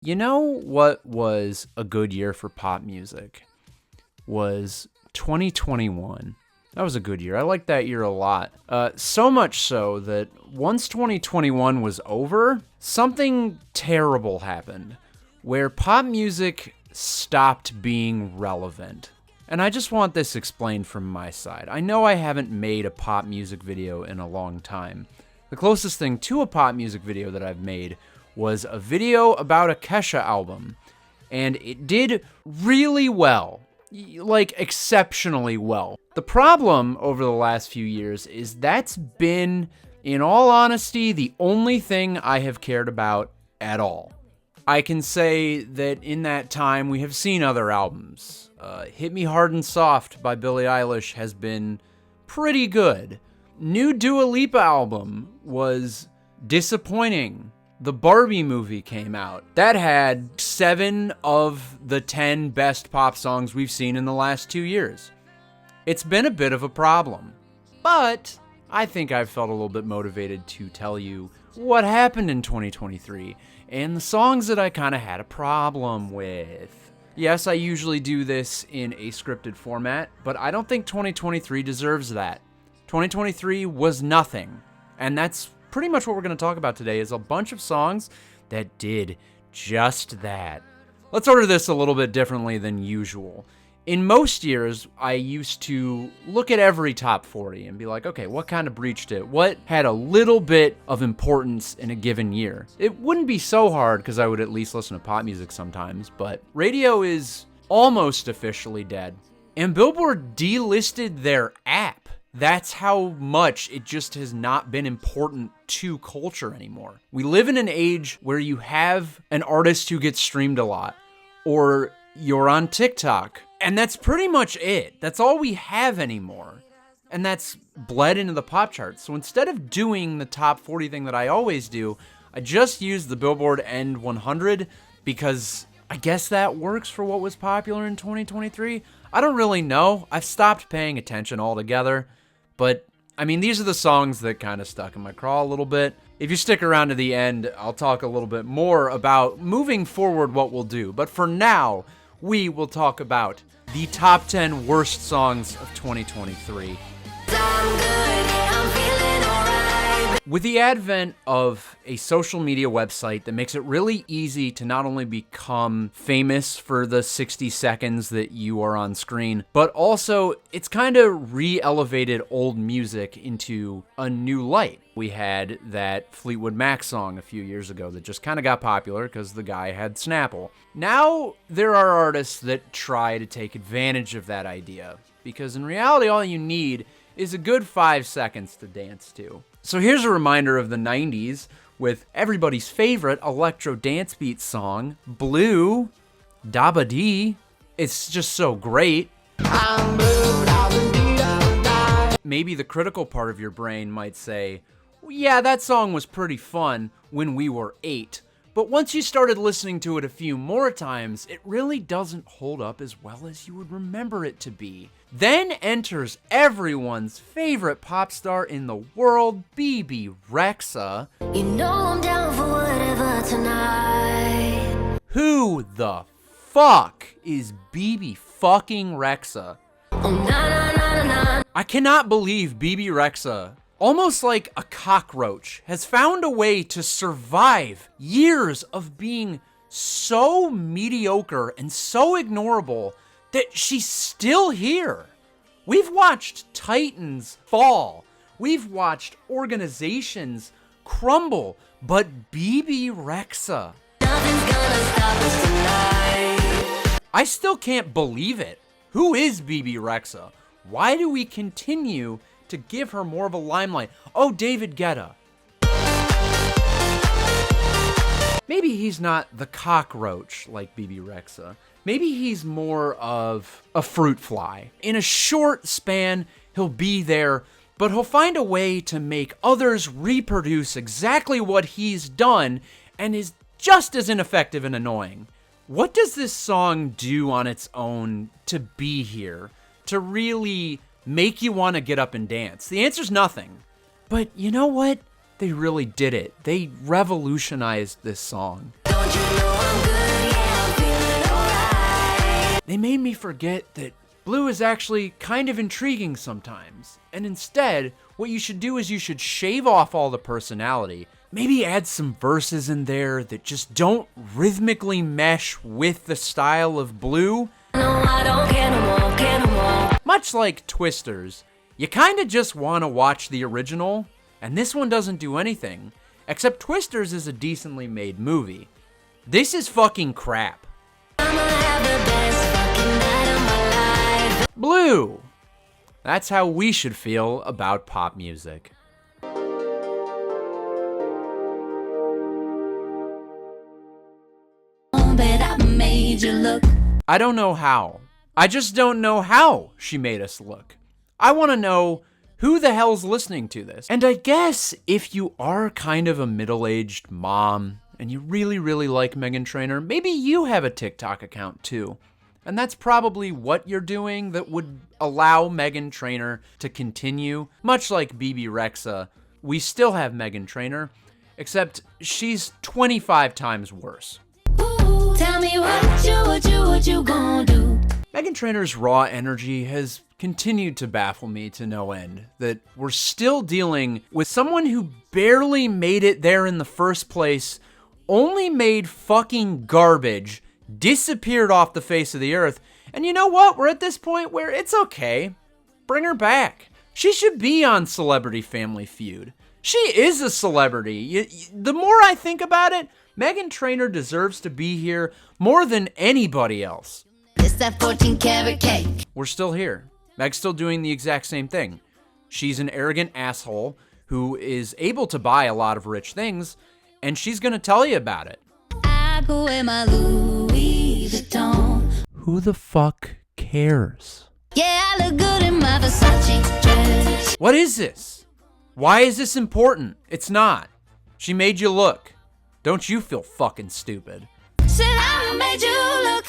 You know what was a good year for pop music? Was 2021. That was a good year. I liked that year a lot. So much so that once 2021 was over, something terrible happened where pop music stopped being relevant. And I just want this explained from my side. I know I haven't made a pop music video in a long time. The closest thing to a pop music video that I've made was a video about a Kesha album, and it did really well, like exceptionally well. The problem over the last few years is that's been, in all honesty, the only thing I have cared about at all. I can say that in that time we have seen other albums. Hit Me Hard and Soft by Billie Eilish has been pretty good. New Dua Lipa album was disappointing. The Barbie movie came out. That had 7 of the 10 best pop songs we've seen in the last 2 years. It's been a bit of a problem. But I think I've felt a little bit motivated to tell you what happened in 2023 and the songs that I kind of had a problem with. Yes, I usually do this in a scripted format, but I don't think 2023 deserves that. 2023 was nothing, and that's pretty much what we're going to talk about today is a bunch of songs that did just that. Let's order this a little bit differently than usual. In most years, I used to look at every top 40 and be like, okay, what kind of breached it? What had a little bit of importance in a given year? It wouldn't be so hard because I would at least listen to pop music sometimes, but radio is almost officially dead. And Billboard delisted their app. That's how much it just has not been important to culture anymore. We live in an age where you have an artist who gets streamed a lot, or you're on TikTok, and that's pretty much it. That's all we have anymore. And that's bled into the pop charts. So instead of doing the top 40 thing that I always do, I just use the Billboard End 100 because I guess that works for what was popular in 2023. I don't really know. I've stopped paying attention altogether. But, I mean, these are the songs that kind of stuck in my craw a little bit. If you stick around to the end, I'll talk a little bit more about moving forward what we'll do. But for now, we will talk about the top 10 worst songs of 2023. With the advent of a social media website that makes it really easy to not only become famous for the 60 seconds that you are on screen, but also it's kind of re-elevated old music into a new light. We had that Fleetwood Mac song a few years ago that just kind of got popular because the guy had Snapple. Now there are artists that try to take advantage of that idea, because in reality all you need is a good 5 seconds to dance to. So here's a reminder of the 90s with everybody's favorite electro dance beat song, Blue, Dabba Dee. It's just so great. Maybe the critical part of your brain might say, well, yeah, that song was pretty fun when we were 8. But once you started listening to it a few more times, it really doesn't hold up as well as you would remember it to be. Then enters everyone's favorite pop star in the world, BB Rexha. You know I'm down for whatever tonight. Who the fuck is BB fucking Rexha? Oh, na, na, na, na, na. I cannot believe BB Rexha, almost like a cockroach, has found a way to survive years of being so mediocre and so ignorable that she's still here. We've watched titans fall. We've watched organizations crumble. But BB Rexha, nothing's gonna stop us tonight. I still can't believe it. Who is BB Rexha? Why do we continue to give her more of a limelight? Oh, David Guetta. Maybe he's not the cockroach like BB Rexha. Maybe he's more of a fruit fly. In a short span, he'll be there, but he'll find a way to make others reproduce exactly what he's done and is just as ineffective and annoying. What does this song do on its own to be here, to really make you want to get up and dance? The answer's nothing. But you know what? They really did it. They revolutionized this song. Don't you know I'm good? made me forget that Blue is actually kind of intriguing sometimes. And instead, what you should do is you should shave off all the personality. Maybe add some verses in there that just don't rhythmically mesh with the style of Blue. No, I don't care no more, care no more. Much like Twisters, you kinda just wanna watch the original, and this one doesn't do anything, except Twisters is a decently made movie. This is fucking crap. I'ma have the best fucking night of my life. Blue! That's how we should feel about pop music. I don't know how. I just don't know how she made us look. I want to know who the hell's listening to this. And I guess if you are kind of a middle-aged mom and you really, really like Meghan Trainor, maybe you have a TikTok account too. And that's probably what you're doing that would allow Meghan Trainor to continue. Much like BB Rexa, we still have Meghan Trainor, except she's 25 times worse. Ooh, tell me what you gonna do? Meghan Trainor's raw energy has continued to baffle me to no end. That we're still dealing with someone who barely made it there in the first place, only made fucking garbage, disappeared off the face of the earth, and you know what? We're at this point where it's okay. Bring her back. She should be on Celebrity Family Feud. She is a celebrity. The more I think about it, Meghan Trainor deserves to be here more than anybody else. It's that 14-karat cake. We're still here. Meg's still doing the exact same thing. She's an arrogant asshole who is able to buy a lot of rich things, and she's gonna tell you about it. I go in my Louis Vuitton. Who the fuck cares? Yeah, I look good in my Versace dress. What is this? Why is this important? It's not. She made you look. Don't you feel fucking stupid? Said I made you look.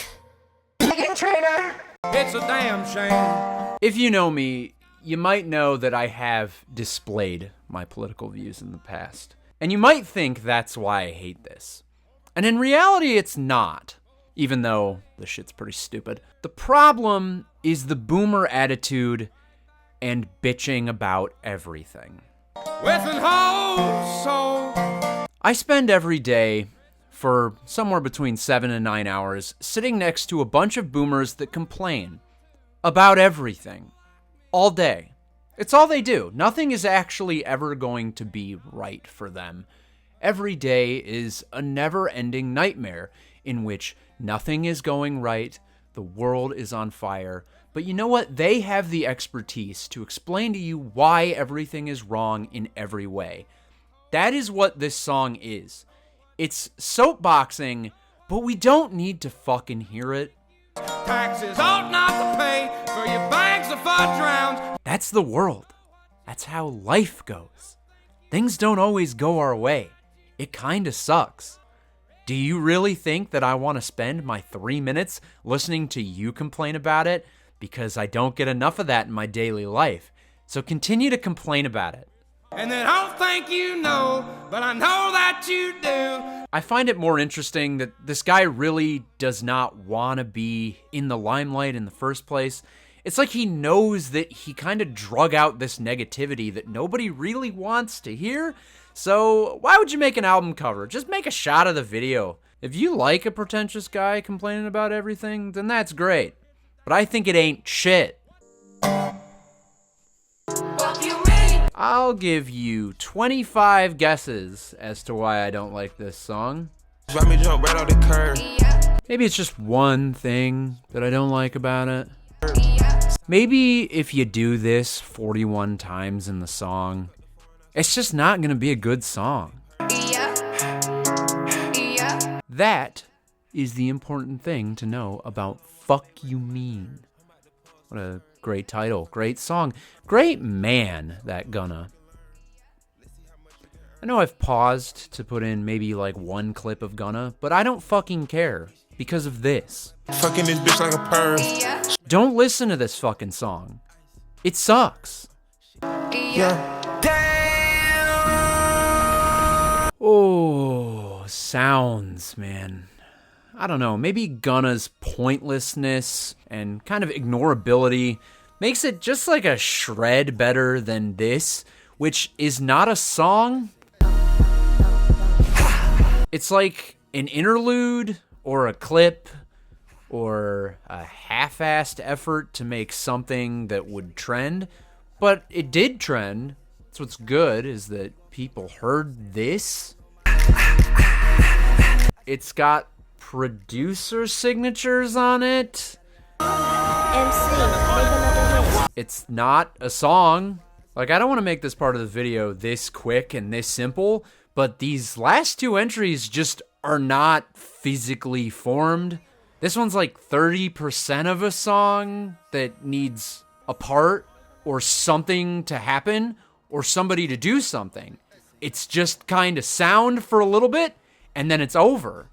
Meghan Trainor. It's a damn shame. If you know me, you might know that I have displayed my political views in the past. And you might think that's why I hate this. And in reality, it's not. Even though the shit's pretty stupid. The problem is the boomer attitude and bitching about everything. I spend every day for somewhere between 7 and 9 hours sitting next to a bunch of boomers that complain about everything all day. It's all they do. Nothing is actually ever going to be right for them. Every day is a never-ending nightmare in which nothing is going right, the world is on fire, but you know what? They have the expertise to explain to you why everything is wrong in every way. That is what this song is. It's soapboxing, but we don't need to fucking hear it. Taxes ought not to pay for your bags of fudge rounds. That's the world. That's how life goes. Things don't always go our way. It kinda sucks. Do you really think that I want to spend my 3 minutes listening to you complain about it? Because I don't get enough of that in my daily life. So continue to complain about it. And then I don't think you know, but I know that you do. I find it more interesting that this guy really does not want to be in the limelight in the first place. It's like he knows that he kind of drug out this negativity that nobody really wants to hear. So why would you make an album cover? Just make a shot of the video. If you like a pretentious guy complaining about everything, then that's great. But I think it ain't shit. I'll give you 25 guesses as to why I don't like this song. Maybe it's just one thing that I don't like about it. Maybe if you do this 41 times in the song, it's just not gonna be a good song. That is the important thing to know about Fuck You Mean. What a great title, great song, great man, that Gunna. I know I've paused to put in maybe like one clip of Gunna, but I don't fucking care because of this. Fucking this bitch like a perv. Don't listen to this fucking song. It sucks. Yeah. Oh, sounds, man. I don't know, maybe Gunna's pointlessness and kind of ignorability makes it just like a shred better than this, which is not a song. It's like an interlude or a clip or a half-assed effort to make something that would trend, but it did trend. That's what's good, is that people heard this. It's got producer signatures on it. It's not a song. Like, I don't want to make this part of the video this quick and this simple, but these last two entries just are not physically formed. This one's like 30% of a song that needs a part or something to happen or somebody to do something. It's just kind of sound for a little bit and then it's over.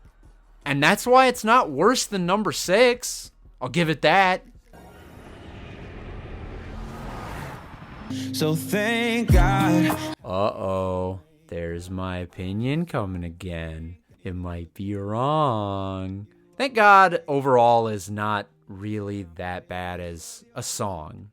And that's why it's not worse than number 6. I'll give it that. So thank God. Uh-oh. There's my opinion coming again. It might be wrong. Thank God overall is not really that bad as a song.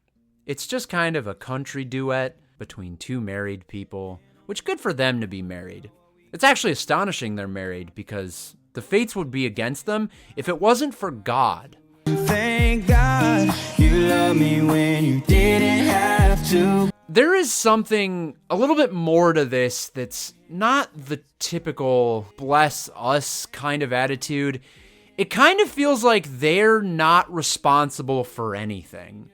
It's just kind of a country duet between two married people, which good for them to be married. It's actually astonishing they're married because the fates would be against them if it wasn't for God. Thank God you love me when you didn't have to. There is something a little bit more to this that's not the typical bless us kind of attitude. It kind of feels like they're not responsible for anything.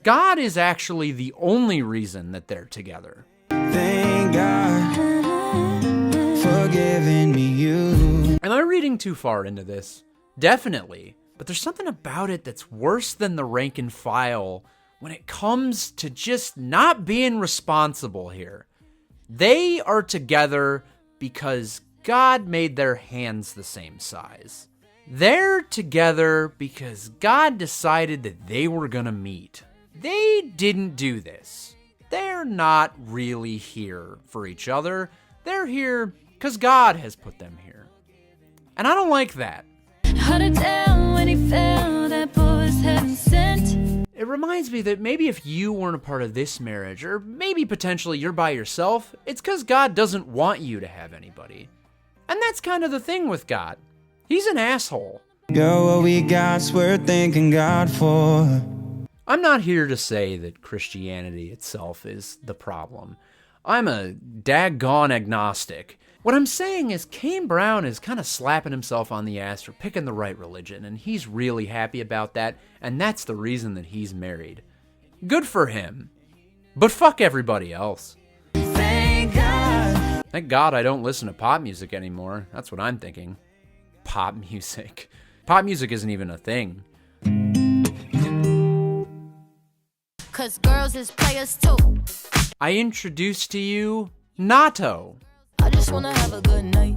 God is actually the only reason that they're together. Thank God for giving me you. Am I reading too far into this? Definitely. But there's something about it that's worse than the rank and file when it comes to just not being responsible here. They are together because God made their hands the same size. They're together because God decided that they were gonna meet. They didn't do this. They're not really here for each other. They're here because God has put them here. And I don't like that. Hard to tell when he fell, that boy was heaven sent. It reminds me that maybe if you weren't a part of this marriage, or maybe potentially you're by yourself, it's because God doesn't want you to have anybody. And that's kind of the thing with God. He's an asshole. Girl, what we got's worth thanking God for. I'm not here to say that Christianity itself is the problem. I'm a daggone agnostic. What I'm saying is Kane Brown is kind of slapping himself on the ass for picking the right religion, and he's really happy about that, and that's the reason that he's married. Good for him. But fuck everybody else. Thank God. Thank God I don't listen to pop music anymore. That's what I'm thinking. Pop music. Pop music isn't even a thing. 'Cause girls is players too. I introduced to you Natto. I just wanna have a good night.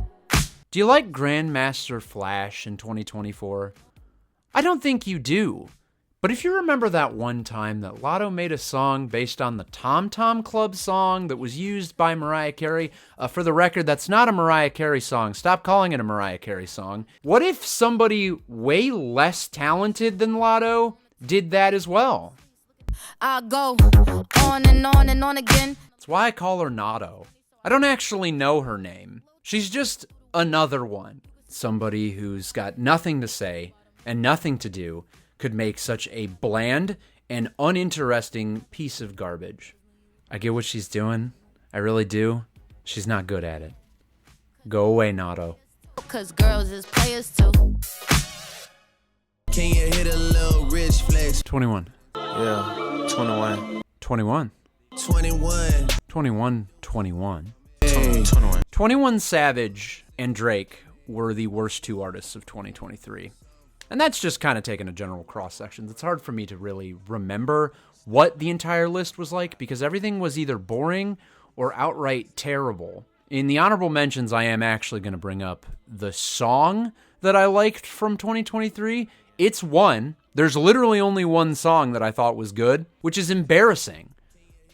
Do you like Grandmaster Flash in 2024? I don't think you do. But if you remember that one time that Lotto made a song based on the Tom Tom Club song that was used by Mariah Carey, for the record, that's not a Mariah Carey song. Stop calling it a Mariah Carey song. What if somebody way less talented than Lotto did that as well? I go on and on and on again. That's why I call her Natto. I don't actually know her name. She's just another one. Somebody who's got nothing to say and nothing to do could make such a bland and uninteresting piece of garbage. I get what she's doing. I really do. She's not good at it. Go away, Natto. 'Cause girls is players too. Can you hit a little rich flex? 21. Yeah, 21. 21. 21. 21. 21. Hey. 21. 21 Savage and Drake were the worst two artists of 2023. And that's just kind of taking a general cross-section. It's hard for me to really remember what the entire list was like because everything was either boring or outright terrible. In the honorable mentions, I am actually going to bring up the song that I liked from 2023. It's one. There's literally only one song that I thought was good, which is embarrassing.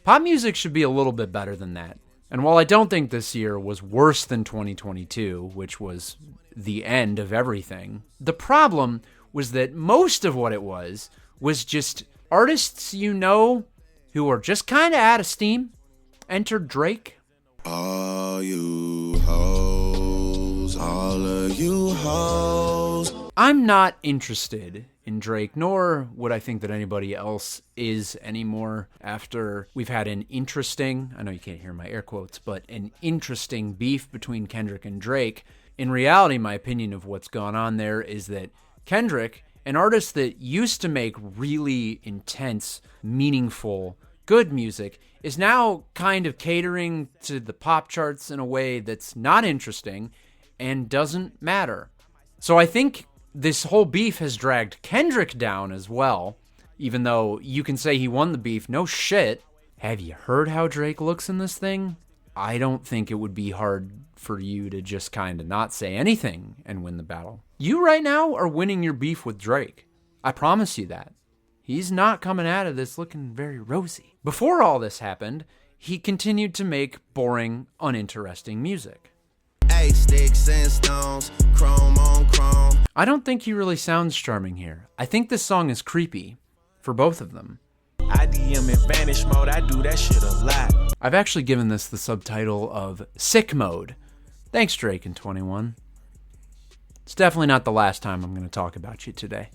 Pop music should be a little bit better than that. And while I don't think this year was worse than 2022, which was the end of everything, the problem was that most of what it was just artists you know who are just kind of out of steam. Enter Drake. All you hoes, all of you hoes. I'm not interested in Drake, nor would I think that anybody else is anymore after we've had an interesting, I know you can't hear my air quotes, but an interesting beef between Kendrick and Drake. In reality, my opinion of what's gone on there is that Kendrick, an artist that used to make really intense, meaningful, good music, is now kind of catering to the pop charts in a way that's not interesting and doesn't matter. So I think this whole beef has dragged Kendrick down as well, even though you can say he won the beef. No shit. Have you heard how Drake looks in this thing? I don't think it would be hard for you to just kind of not say anything and win the battle. You right now are winning your beef with Drake. I promise you that. He's not coming out of this looking very rosy. Before all this happened, he continued to make boring, uninteresting music. Hey, sticks and stones, chrome on chrome. I don't think he really sounds charming here. I think this song is creepy for both of them. I DM in vanish mode, I do that shit a lot. I've actually given this the subtitle of Sick Mode. Thanks, Drake and 21. It's definitely not the last time I'm going to talk about you today.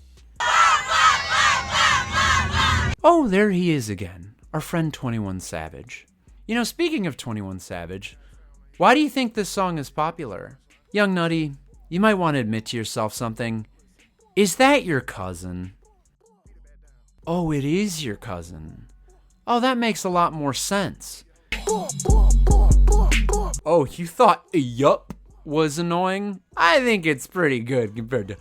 Oh, there he is again, our friend 21 Savage. You know, speaking of 21 Savage, why do you think this song is popular? Young Nutty, you might want to admit to yourself something. Is that your cousin? Oh, it is your cousin. Oh, that makes a lot more sense. Oh, you thought yup was annoying? I think it's pretty good compared to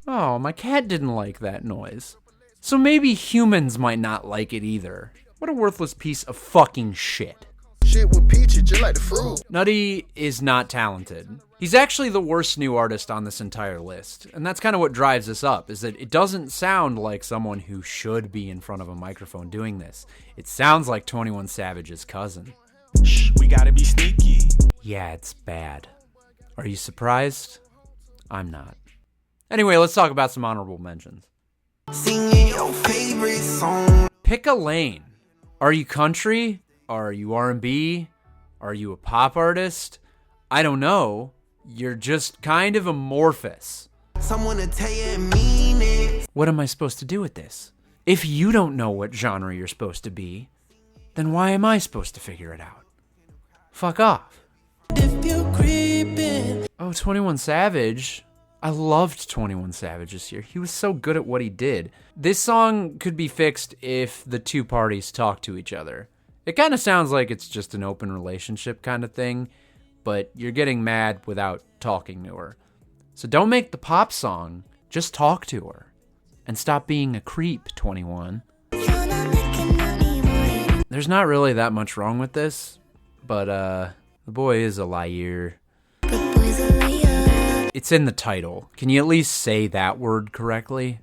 Oh, my cat didn't like that noise. So maybe humans might not like it either. What a worthless piece of fucking shit. Shit with peaches, just like the fruit. Nutty is not talented. He's actually the worst new artist on this entire list. And that's kind of what drives us up, is that it doesn't sound like someone who should be in front of a microphone doing this. It sounds like 21 Savage's cousin. Shh, we gotta be sneaky. Yeah, it's bad. Are you surprised? I'm not. Anyway, let's talk about some honorable mentions. Singing your favorite song. Pick a lane. Are you country? Are you R&B? Are you a pop artist? I don't know. You're just kind of amorphous. Someone to tell you mean it. What am I supposed to do with this? If you don't know what genre you're supposed to be, then why am I supposed to figure it out? Fuck off. If you creeping. Oh, 21 Savage. I loved 21 Savage this year. He was so good at what he did. This song could be fixed if the two parties talk to each other. It kind of sounds like it's just an open relationship kind of thing, but you're getting mad without talking to her. So don't make the pop song, just talk to her. And stop being a creep, 21. There's not really that much wrong with this, but the boy is a liar. It's in the title. Can you at least say that word correctly?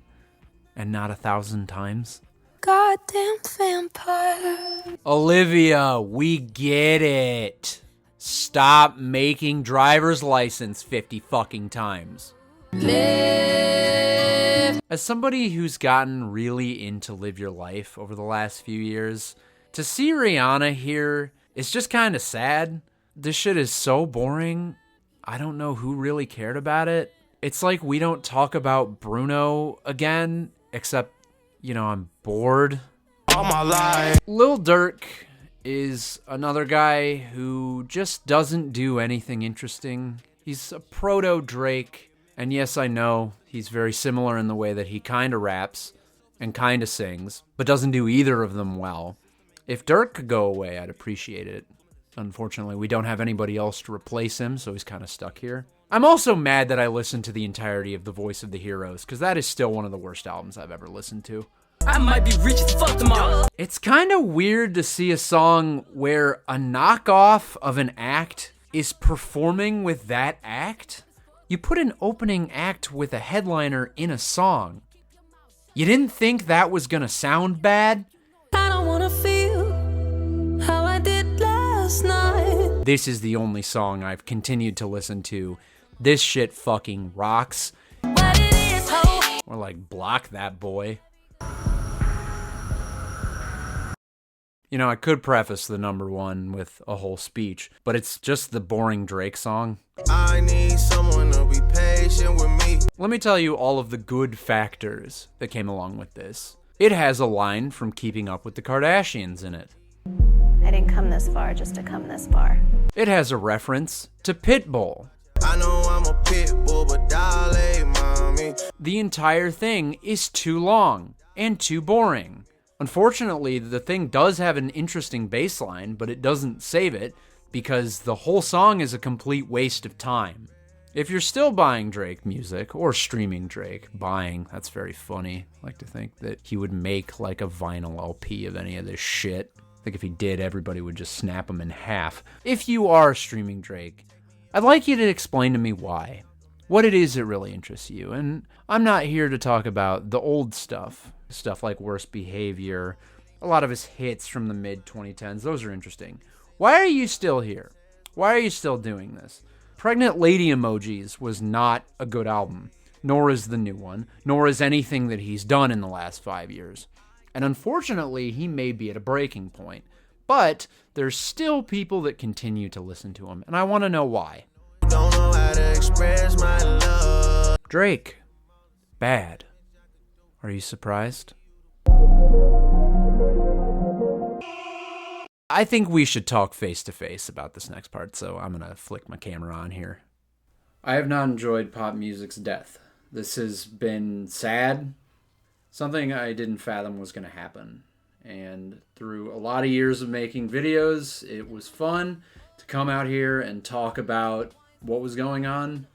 And not 1,000 times? Goddamn vampire. Olivia, we get it. Stop making driver's license 50 fucking times. Live. As somebody who's gotten really into Live Your Life over the last few years, to see Rihanna here is just kind of sad. This shit is so boring. I don't know who really cared about it. It's like we don't talk about Bruno again, except, you know, I'm bored. All my life. Lil Durk is another guy who just doesn't do anything interesting. He's a proto-Drake, and yes, I know he's very similar in the way that he kind of raps and kind of sings, but doesn't do either of them well. If Durk could go away, I'd appreciate it. Unfortunately, we don't have anybody else to replace him, so he's kind of stuck here. I'm also mad that I listened to the entirety of The Voice of the Heroes, because that is still one of the worst albums I've ever listened to. I might be rich as fuck tomorrow. It's kind of weird to see a song where a knockoff of an act is performing with that act. You put an opening act with a headliner in a song. You didn't think that was gonna sound bad? I don't wanna feel how I did last night. This is the only song I've continued to listen to. This shit fucking rocks. What it is, ho. Or like, block that boy. You know, I could preface the number one with a whole speech, but it's just the boring Drake song. I need someone to be patient with me. Let me tell you all of the good factors that came along with this. It has a line from Keeping Up with the Kardashians in it. I didn't come this far just to come this far. It has a reference to Pitbull. I know I'm a pit bull, but dolly, mommy. The entire thing is too long and too boring. Unfortunately, the thing does have an interesting bass line, but it doesn't save it because the whole song is a complete waste of time. If you're still buying Drake music, or streaming Drake, buying, that's very funny. I like to think that he would make like a vinyl LP of any of this shit. I think if he did, everybody would just snap him in half. If you are streaming Drake, I'd like you to explain to me why. What it is that really interests you. And I'm not here to talk about the old stuff. Stuff like Worst Behavior, a lot of his hits from the mid-2010s, those are interesting. Why are you still here? Why are you still doing this? Pregnant Lady Emojis was not a good album, nor is the new one, nor is anything that he's done in the last 5 years. And unfortunately, he may be at a breaking point, but there's still people that continue to listen to him, and I want to know why. Don't know how to express my love. Drake, bad. Are you surprised? I think we should talk face to face about this next part, so I'm going to flick my camera on here. I have not enjoyed pop music's death. This has been sad, something I didn't fathom was going to happen. And through a lot of years of making videos, it was fun to come out here and talk about what was going on.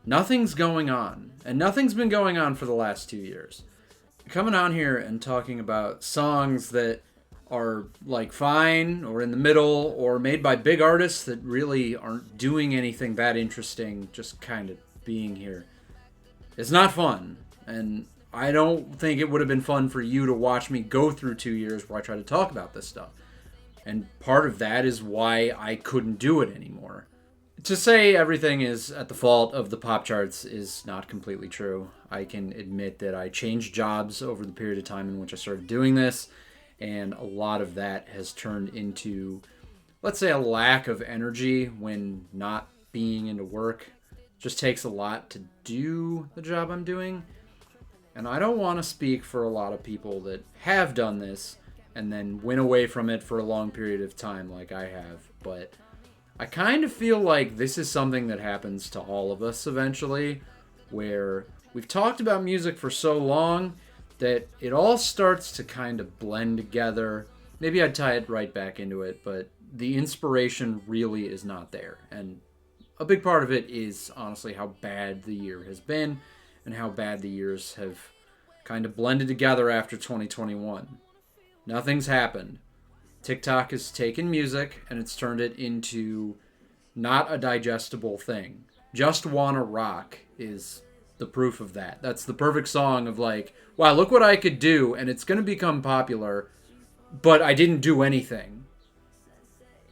Nothing's going on, and nothing's been going on for the last 2 years. Coming on here and talking about songs that are like fine or in the middle or made by big artists that really aren't doing anything that interesting, just kind of being here. It's not fun, and I don't think it would have been fun for you to watch me go through 2 years where I try to talk about this stuff. And part of that is why I couldn't do it anymore. To say everything is at the fault of the pop charts is not completely true. I can admit that I changed jobs over the period of time in which I started doing this, and a lot of that has turned into, let's say, a lack of energy when not being into work. It just takes a lot to do the job I'm doing, and I don't want to speak for a lot of people that have done this and then went away from it for a long period of time like I have, but I kind of feel like this is something that happens to all of us eventually, where we've talked about music for so long that it all starts to kind of blend together. Maybe I'd tie it right back into it, but the inspiration really is not there. And a big part of it is honestly how bad the year has been and how bad the years have kind of blended together after 2021. Nothing's happened. TikTok has taken music and it's turned it into not a digestible thing. Just Wanna Rock is the proof of that. That's the perfect song of like, wow, look what I could do, and it's going to become popular, but I didn't do anything.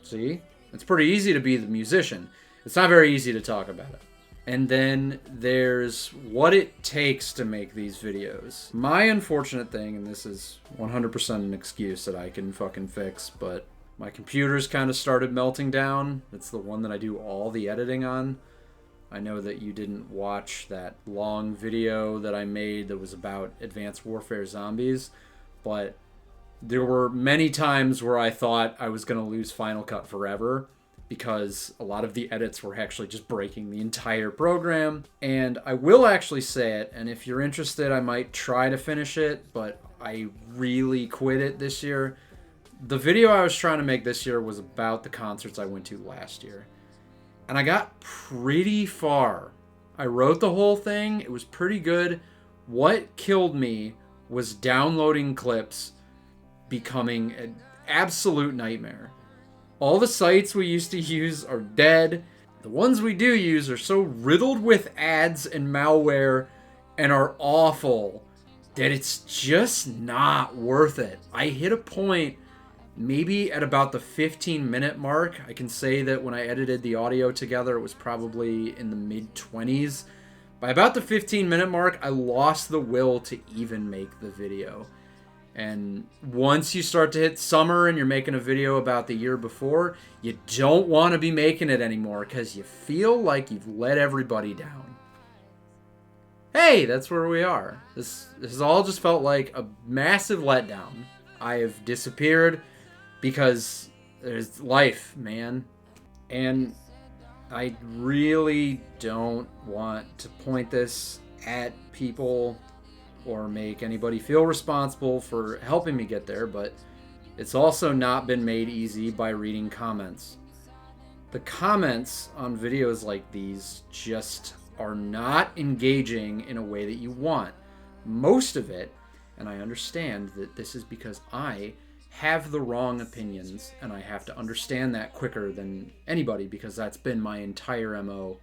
See? It's pretty easy to be the musician. It's not very easy to talk about it. And then there's what it takes to make these videos. My unfortunate thing, and this is 100% an excuse that I can fucking fix, but my computer's kind of started melting down. It's the one that I do all the editing on. I know that you didn't watch that long video that I made that was about Advanced Warfare Zombies, but there were many times where I thought I was going to lose Final Cut forever, because a lot of the edits were actually just breaking the entire program. And I will actually say it, and if you're interested, I might try to finish it, but I really quit it this year. The video I was trying to make this year was about the concerts I went to last year. And I got pretty far. I wrote the whole thing. It was pretty good. What killed me was downloading clips becoming an absolute nightmare. All the sites we used to use are dead. The ones we do use are so riddled with ads and malware and are awful that it's just not worth it. I hit a point maybe at about the 15-minute mark. I can say that when I edited the audio together, it was probably in the mid-20s. By about the 15-minute mark, I lost the will to even make the video. And once you start to hit summer and you're making a video about the year before, you don't want to be making it anymore because you feel like you've let everybody down. Hey, that's where we are. This has all just felt like a massive letdown. I have disappeared because there's life, man. And I really don't want to point this at people or make anybody feel responsible for helping me get there, but it's also not been made easy by reading comments. The comments on videos like these just are not engaging in a way that you want. Most of it, and I understand that this is because I have the wrong opinions, and I have to understand that quicker than anybody because that's been my entire MO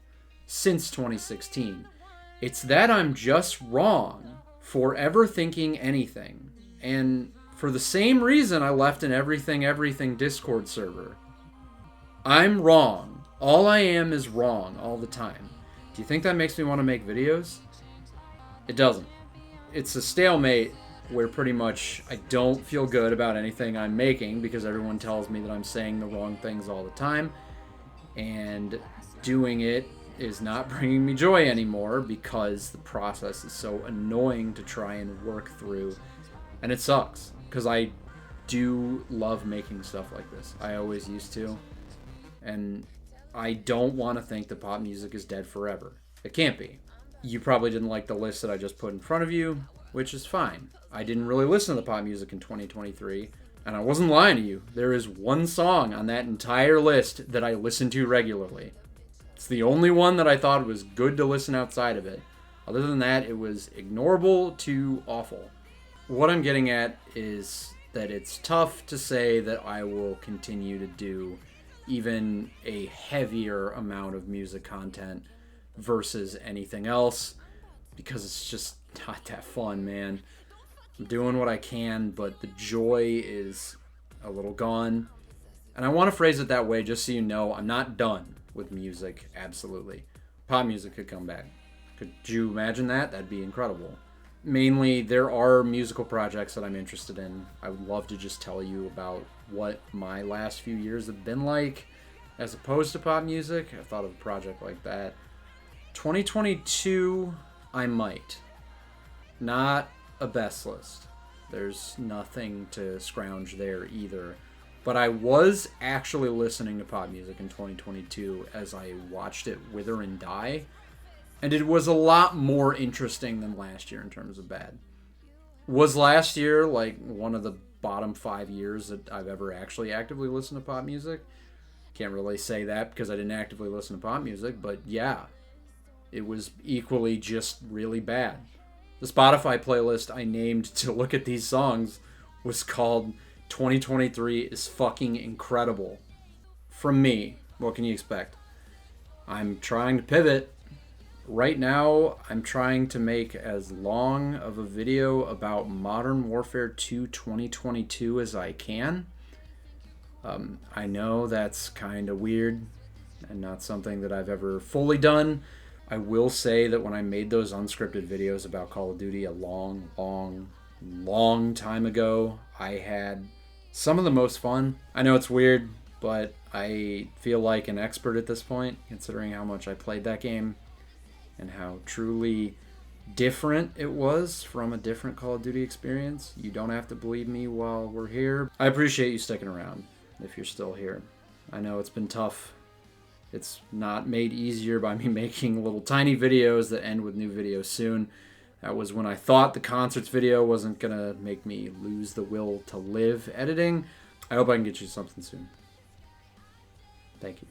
since 2016. It's that I'm just wrong for ever thinking anything. And for the same reason I left an Everything Discord server. I'm wrong. All I am is wrong all the time. Do you think that makes me want to make videos? It doesn't. It's a stalemate where pretty much I don't feel good about anything I'm making because everyone tells me that I'm saying the wrong things all the time. And doing it is not bringing me joy anymore because the process is so annoying to try and work through. And it sucks because I do love making stuff like this. I always used to. And I don't want to think that pop music is dead forever. It can't be. You probably didn't like the list that I just put in front of you, which is fine. I didn't really listen to the pop music in 2023, and I wasn't lying to you. There is one song on that entire list that I listen to regularly. It's the only one that I thought was good to listen outside of it. Other than that, it was ignorable to awful. What I'm getting at is that it's tough to say that I will continue to do even a heavier amount of music content versus anything else because it's just not that fun, man. I'm doing what I can, but the joy is a little gone. And I want to phrase it that way just so you know I'm not done with music, absolutely. Pop music could come back. Could you imagine that? That'd be incredible. Mainly, there are musical projects that I'm interested in. I would love to just tell you about what my last few years have been like as opposed to pop music. I thought of a project like that. 2022, I might. Not a best list. There's nothing to scrounge there either. But I was actually listening to pop music in 2022 as I watched it wither and die. And it was a lot more interesting than last year in terms of bad. Was last year like one of the bottom 5 years that I've ever actually actively listened to pop music? Can't really say that because I didn't actively listen to pop music, but yeah, it was equally just really bad. The Spotify playlist I named to look at these songs was called 2023 is fucking incredible. From me, what can you expect? I'm trying to pivot. Right now, I'm trying to make as long of a video about Modern Warfare 2 2022 as I can. I know that's kind of weird and not something that I've ever fully done. I will say that when I made those unscripted videos about Call of Duty a long time ago, I had some of the most fun. I know it's weird, but I feel like an expert at this point, considering how much I played that game and how truly different it was from a different Call of Duty experience. You don't have to believe me while we're here. I appreciate you sticking around if you're still here. I know it's been tough. It's not made easier by me making little tiny videos that end with new videos soon. That was when I thought the concerts video wasn't gonna make me lose the will to live editing. I hope I can get you something soon. Thank you.